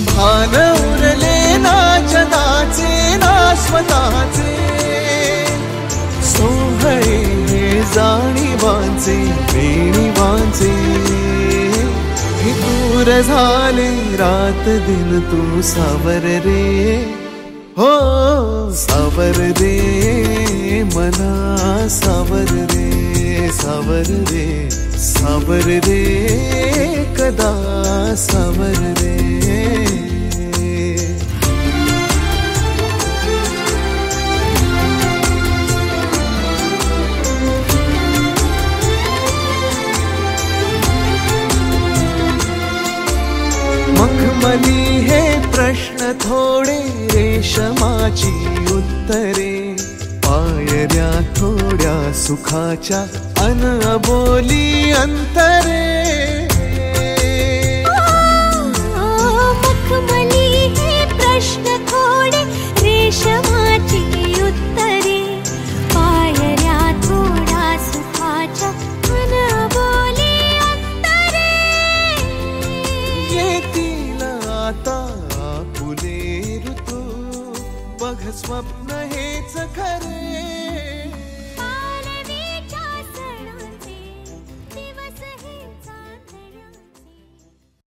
भान उरले ना जगाचे ना स्वतःचे, सोहळे जाणीवांचे बेणीवांचे, हे दूर झाले रात दिन तू सावर रे, हो सावर रे मना सावर रे, सावर रे सावर रे कदा सावर रे. मखमली हे प्रश्न थोडे रेशमाची उत्तरे, पायऱ्या थोड्या सुखाच्या अन अबोली अंतरे. मखमली हे प्रश्न थोडे रेशमाची उत्तरे, पायऱ्या थोड्या सुखाच्या अन अबोली अंतरे. येतील आता फुले ऋतू, बघ स्वप्न हेच खरे.